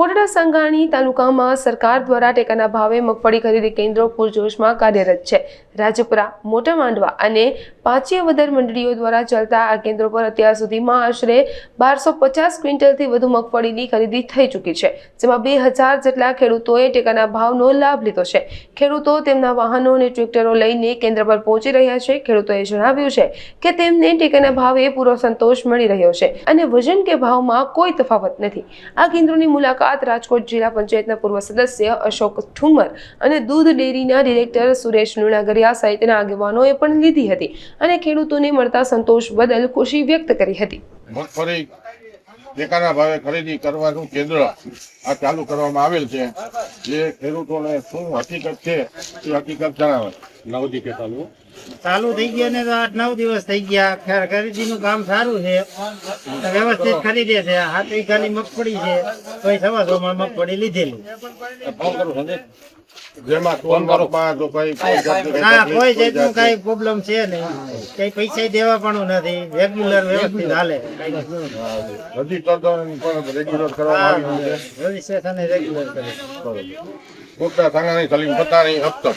કોટડા સંઘાણી તાલુકામાં સરકાર દ્વારા ટેકાના ભાવે મગફળી ખરીદી કેન્દ્રો પૂરજોશમાં કાર્યરત છે। રાજપુરા, મોટા માંડવા અને પાંચિયાવદર મંડળીઓ દ્વારા ચાલતા આ કેન્દ્રો પર અત્યાર સુધીમાં આશરે 1250 ક્વિન્ટલથી વધુ મગફળીની ખરીદી થઈ ચૂકી છે, જેમાં 2000 જેટલા ખેડૂતોએ ટેકાના ભાવનો લાભ લીધો છે। ખેડૂતો તેમના વાહનો અને ટ્રેક્ટરો લઈને કેન્દ્ર પર પહોંચી રહ્યા છે। ખેડૂતોએ જણાવ્યું છે કે તેમને ટેકાના ભાવે પૂરો સંતોષ મળી રહ્યો છે અને વજન કે ભાવમાં કોઈ તફાવત નથી। આ કેન્દ્રોની મુલાકાત રાજકોટ જિલ્લા પંચાયતના પૂર્વ સદસ્ય અશોક ઠુમર અને દૂધ ડેરીના ડિરેક્ટર સુરેશ લુણાગરિયા સહિતના આગેવાનોએ પણ લીધી હતી અને ખેડૂતોને મળતા સંતોષ બદલ ખુશી વ્યક્ત કરી હતી। મગફળી ટેકાના ભાવે ખરીદી કરવાનું કેન્દ્ર આ ચાલુ કરવામાં આવેલ છે, જે ખેડૂતોને શું હકીકત છે એ હકીકત જણાવે। નવદી કે ચાલુ થઈ ગયા ને તો 8-9 દિવસ થઈ ગયા। ખરીદીનું કામ સારું છે, વ્યવસ્થિત ખરીદે છે। હાથી ખાલી મગફળી છે, કોઈ 125 માં મગફળી લીધેલી। જેમાં કોઈ જાતનું કઈ પ્રોબ્લેમ છે નહીં, કઈ પૈસા દેવા પણ નથી, રેગ્યુલર વ્યવસ્થિત હાલે। રેગ્યુલર કરવામાં આવ્યું છે। રજીસ્ટ્રેશન રેગ્યુલર કરે। કોટડા સંઘાણી સલીમ પતાણી હપ્તો।